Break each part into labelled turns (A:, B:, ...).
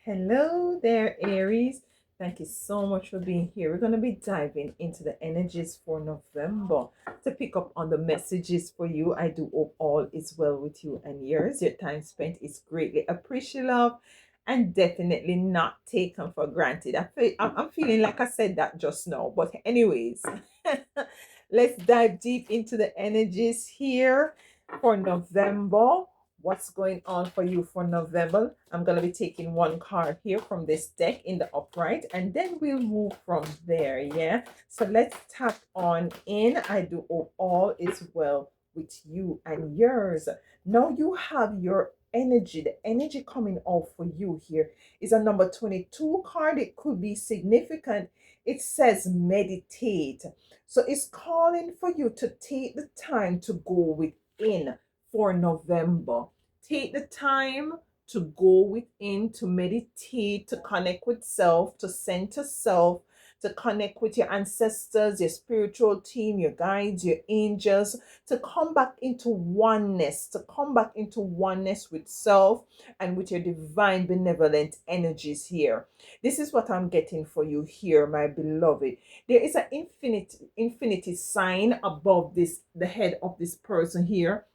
A: Hello there, Aries. Thank you so much for being here. We're going to be diving into the energies for November to pick up on the messages for you. I do hope all is well with you and yours. Your time spent is greatly appreciated and definitely not taken for granted. I'm feeling like I said that just now. But, anyways, let's dive deep into the energies here for November. What's going on for you for November? I'm going to be taking one card here from this deck in the upright, and then we'll move from there. Yeah. So let's tap on in. I do hope all is well with you and yours. Now you have your energy. The energy coming out for you here is a number 22 card. It could be significant. It says meditate. So it's calling for you to take the time to go within for November. Take the time to go within, to meditate, to connect with self, to center self, to connect with your ancestors, your spiritual team, your guides, your angels, to come back into oneness, with self and with your divine benevolent energies here. This is what I'm getting for you here, my beloved. There is an infinity sign above this, the head of this person here.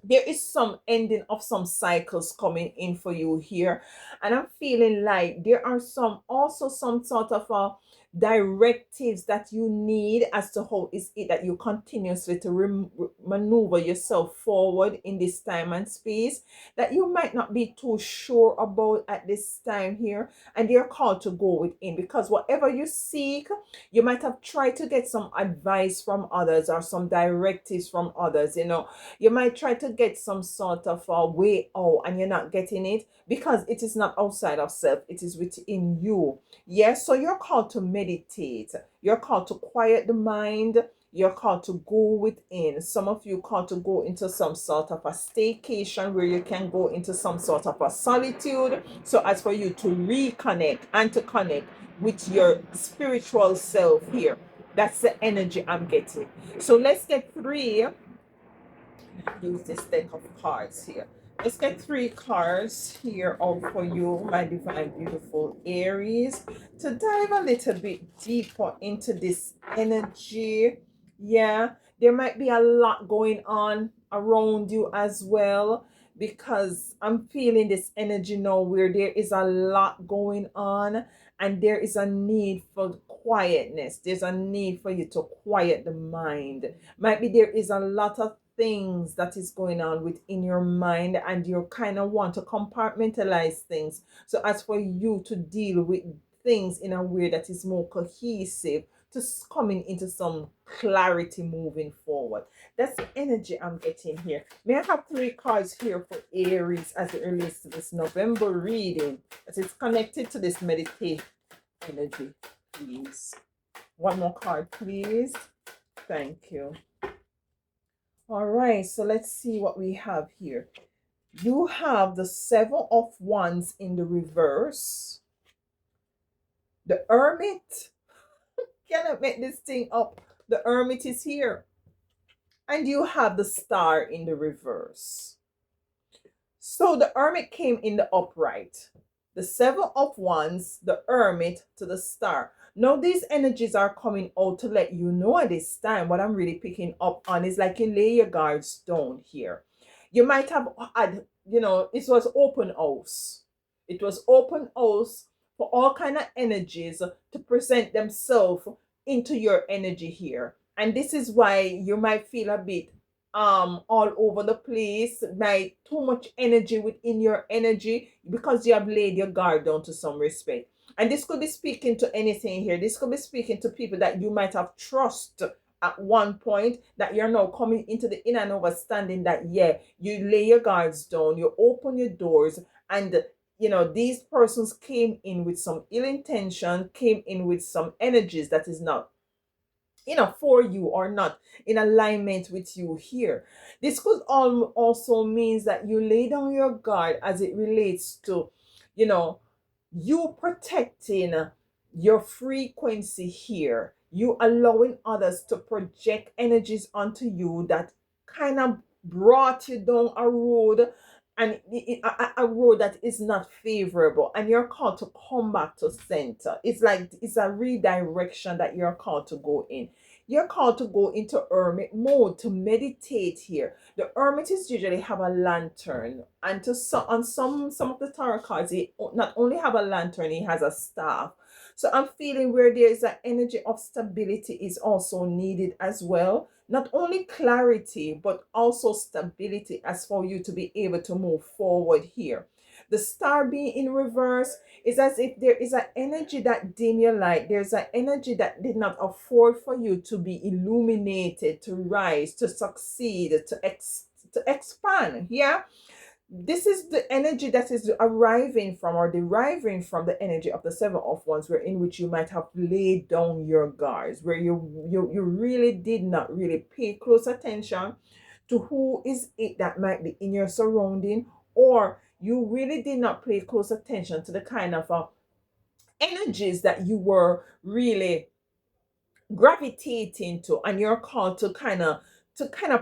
A: There is some ending of some cycles coming in for you here, and I'm feeling like there are some sort of directives that you need as to how is it that you continuously to maneuver yourself forward in this time and space that you might not be too sure about at this time here, and you're called to go within, because whatever you seek, you might have tried to get some advice from others or some directives from others. You might try to get some sort of a way out, and you're not getting it because it is not outside of self, it is within you. Yes, so you're called to meditate, you're called to quiet the mind, you're called to go within. Some of you called to go into some sort of a staycation where you can go into some sort of a solitude, so as for you to reconnect and to connect with your spiritual self here. That's the energy I'm getting. So let's get three. Use this deck of cards here. Let's get three cards here out for you, my divine, beautiful Aries, to dive a little bit deeper into this energy. Yeah, there might be a lot going on around you as well, because I'm feeling this energy now where there is a lot going on and there is a need for quietness. There's a need for you to quiet the mind. Might be there is a lot of things that is going on within your mind, and you kind of want to compartmentalize things so as for you to deal with things in a way that is more cohesive, to coming into some clarity moving forward. That's the energy I'm getting here. May I have three cards here for Aries as it relates to this November reading, as it's connected to this meditation energy, please? One more card, please. Thank you. All right, so let's see what we have here. You have the Seven of Wands in the reverse. The Hermit. Cannot make this thing up. The Hermit is here. And you have the Star in the reverse. So the Hermit came in the upright. The Seven of Wands, the Hermit to the Star. Now these energies are coming out to let you know at this time, what I'm really picking up on is like you lay your guards down here. You might have had, it was open house. It was open house for all kind of energies to present themselves into your energy here. And this is why you might feel a bit all over the place, might too much energy within your energy, because you have laid your guard down to some respect. And this could be speaking to anything here. This could be speaking to people that you might have trust at one point, that you're now coming into the inner and understanding that, yeah, you lay your guards down, you open your doors, and these persons came in with some ill intention, came in with some energies that is not for you, or not in alignment with you here. This could also means that you lay down your guard as it relates to you protecting your frequency here, you allowing others to project energies onto you that kind of brought you down a road, and a road that is not favorable, and you're called to come back to center. It's like it's a redirection that you're called to go in. You're called to go into hermit mode to meditate here. The hermits usually have a lantern, and to on some of the tarot cards, he not only have a lantern, he has a staff. So I'm feeling where there is an energy of stability is also needed as well. Not only clarity, but also stability as for you to be able to move forward here. The star being in reverse is as if there is an energy that dim your light. There's an energy that did not afford for you to be illuminated, to rise, to succeed, to expand. Yeah, this is the energy that is arriving from or deriving from the energy of the seven of wands, where in which you might have laid down your guards, where you really did not really pay close attention to who is it that might be in your surrounding, or you really did not pay close attention to the kind of energies that you were really gravitating to, and you're called to kind of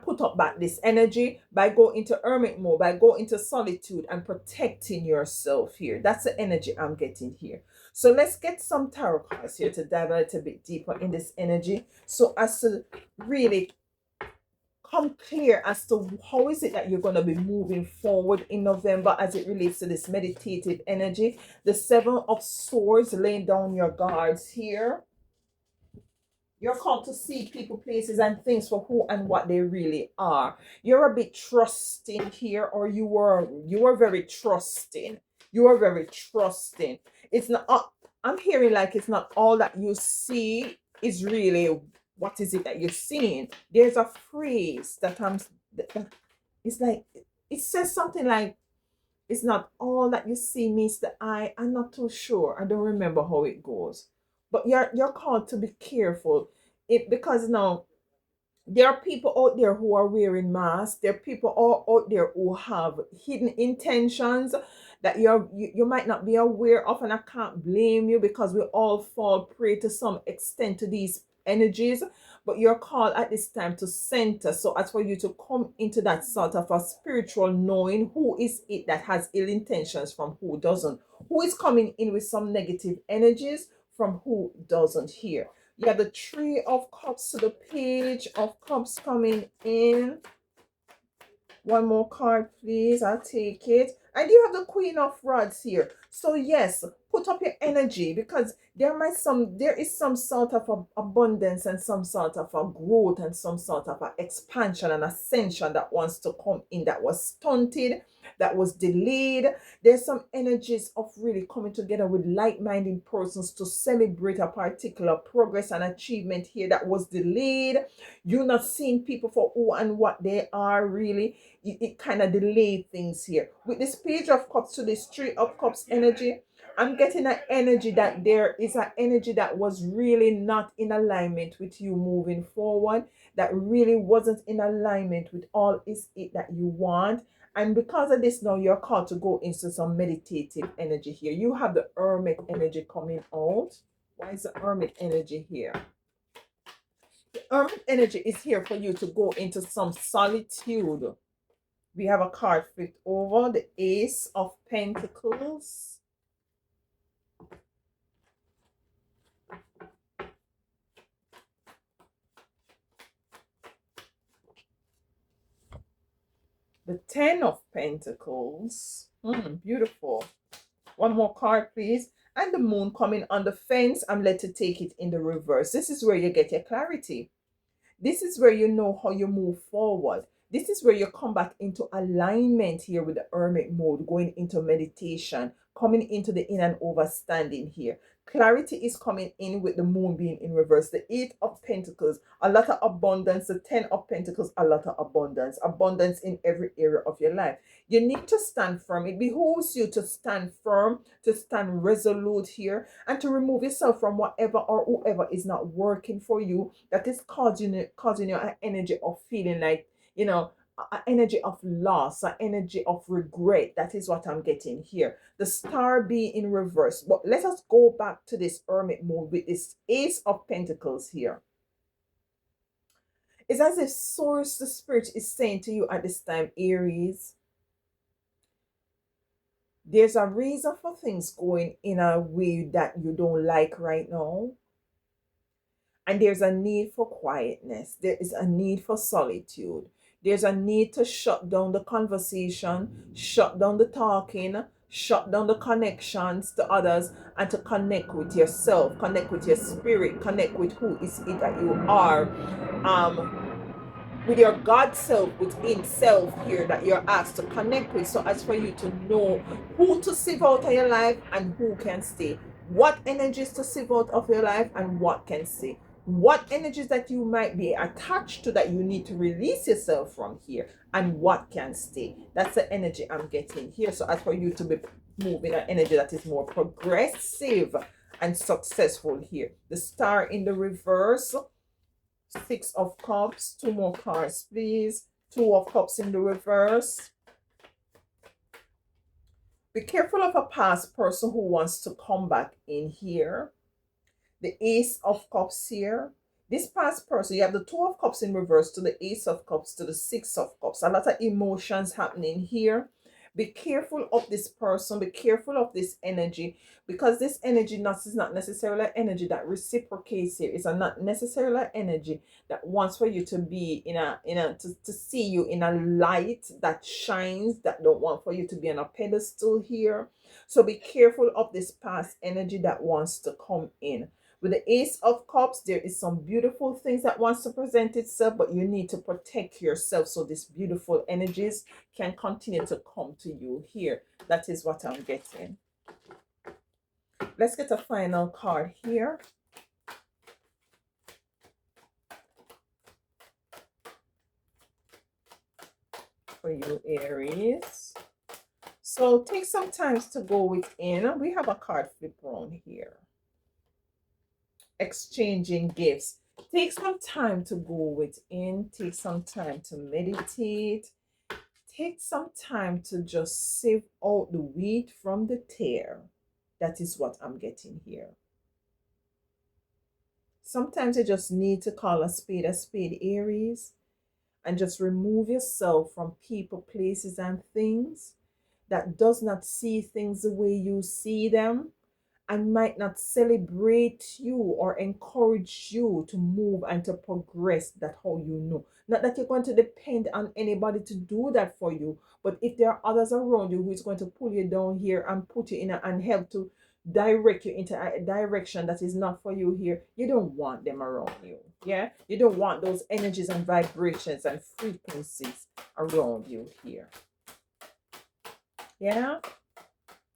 A: put up back this energy by go into hermit mode, by go into solitude and protecting yourself here. That's the energy I'm getting here. So let's get some tarot cards here to dive a little bit deeper in this energy, so as to really come clear as to how is it that you're going to be moving forward in November as it relates to this meditative energy. The seven of swords, laying down your guards here. You're called to see people, places, and things for who and what they really are. You're a bit trusting here, or you were very trusting. You are very trusting. It's not. I'm hearing like it's not all that you see is really what is it that you're seeing. There's a phrase that it's like it says something like, it's not all that you see meets the eye. I'm not too sure. I don't remember how it goes. But you're called to be careful. Because now there are people out there who are wearing masks. There are people out there who have hidden intentions that you might not be aware of, and I can't blame you, because we all fall prey to some extent to these energies. But you're called at this time to center, so as for you to come into that sort of a spiritual knowing who is it that has ill intentions from who doesn't, who is coming in with some negative energies from who doesn't here. Yeah, the three of cups to the page of cups coming in. One more card, please. I'll take it. And you have the queen of rods here. So yes, put up your energy, because there is some sort of abundance and some sort of a growth and some sort of a expansion and ascension that wants to come in, that was stunted, that was delayed. There's some energies of really coming together with like-minded persons to celebrate a particular progress and achievement here that was delayed. You're not seeing people for who and what they are really. It kind of delayed things here. With this page of cups to this three of cups energy, I'm getting an energy that there is an energy that was really not in alignment with you moving forward, that really wasn't in alignment with all is it that you want. And because of this, now you're called to go into some meditative energy here. You have the hermit energy coming out. Why is the hermit energy here? The hermit energy is here for you to go into some solitude. We have a card flipped over, the Ace of Pentacles. The Ten of Pentacles. Beautiful. One more card, please. And the Moon coming on the fence. I'm led to take it in the reverse. This is where you get your clarity. This is where you know how you move forward. This is where you come back into alignment here with the hermit mode, going into meditation, coming into the in and overstanding here. Clarity is coming in with the moon being in reverse. The Eight of Pentacles, a lot of abundance. The Ten of Pentacles, a lot of abundance. Abundance in every area of your life. You need to stand firm. It behooves you to stand firm, to stand resolute here, and to remove yourself from whatever or whoever is not working for you, that is causing you an energy of feeling like, an energy of loss, an energy of regret. That is what I'm getting here. The star being in reverse. But let us go back to this hermit mode with this Ace of Pentacles here. It's as if Source, the Spirit, is saying to you at this time, Aries, There's a reason for things going in a way that you don't like right now. And there's a need for quietness. There is a need for solitude. There's a need to shut down the conversation, shut down the talking, shut down the connections to others, and to connect with yourself, connect with your spirit, connect with who is it that you are. With your God self within self here that you're asked to connect with, so as for you to know who to sieve out of your life and who can stay, what energies to sieve out of your life and what can stay, what energies that you might be attached to that you need to release yourself from here, and what can stay. That's the energy I'm getting here. So as for you to be moving an energy that is more progressive and successful here, the star in the reverse, Six of Cups, two more cards, please. Two of Cups in the reverse. Be careful of a past person who wants to come back in here. The Ace of Cups here. This past person, you have the Two of Cups in reverse to the Ace of Cups to the Six of Cups. A lot of emotions happening here. Be careful of this person. Be careful of this energy, because this energy is not necessarily an energy that reciprocates here. It's a not necessarily an energy that wants for you to be to see you in a light that shines, that don't want for you to be on a pedestal here. So be careful of this past energy that wants to come in. With the Ace of Cups, there is some beautiful things that wants to present itself, but you need to protect yourself so these beautiful energies can continue to come to you here. That is what I'm getting. Let's get a final card here. For you, Aries. So take some time to go within. We have a card flip around here. Exchanging gifts. Take some time to go within. Take some time to meditate. Take some time to just sieve out the wheat from the tare. That is what I'm getting here. Sometimes you just need to call a spade, Aries, and just remove yourself from people, places, and things that does not see things the way you see them, and might not celebrate you or encourage you to move and to progress. That how you know. Not that you're going to depend on anybody to do that for you, but if there are others around you who is going to pull you down here and put you in and help to direct you into a direction that is not for you here, you don't want them around you. Yeah, you don't want those energies and vibrations and frequencies around you here. Yeah.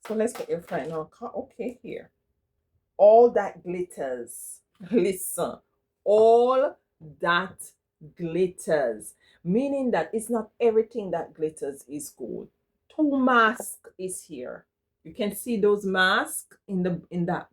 A: So let's get your final card. Okay, here. All that glitters. Listen, all that glitters. Meaning that it's not everything that glitters is gold. Two masks is here. You can see those masks in that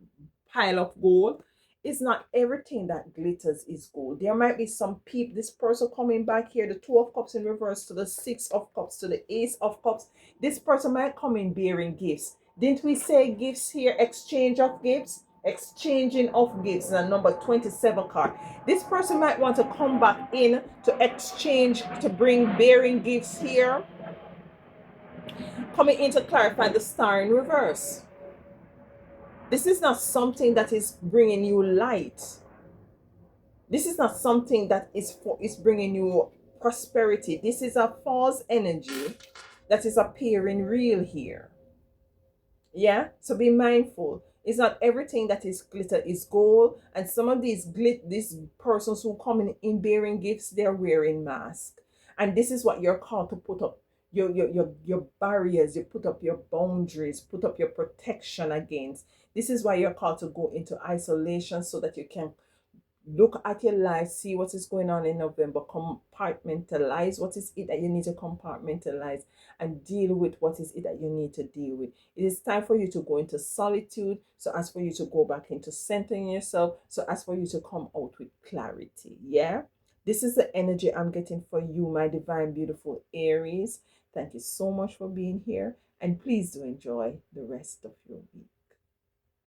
A: pile of gold. It's not everything that glitters is gold. There might be some people, this person coming back here, the Two of Cups in reverse to the Six of Cups to the Ace of Cups. This person might come in bearing gifts. Didn't we say gifts here? Exchange of gifts? Exchanging of gifts, and number 27 card. This person might want to come back in to exchange, to bring bearing gifts here. Coming in to clarify the star in reverse. This is not something that is bringing you light. This is not something that is bringing you prosperity. This is a false energy that is appearing real here. Yeah, so be mindful. It's not everything that is glitter is gold, and some of these persons who come in bearing gifts, they're wearing masks, and this is what you're called to put up your barriers. You put up your boundaries, put up your protection against. This is why you're called to go into isolation, so that you can look at your life, see what is going on in November, compartmentalize what is it that you need to compartmentalize, and deal with what is it that you need to deal with. It is time for you to go into solitude, so as for you to go back into centering yourself, so as for you to come out with clarity. Yeah, this is the energy I'm getting for you, my divine, beautiful Aries. Thank you so much for being here, and please do enjoy the rest of your week.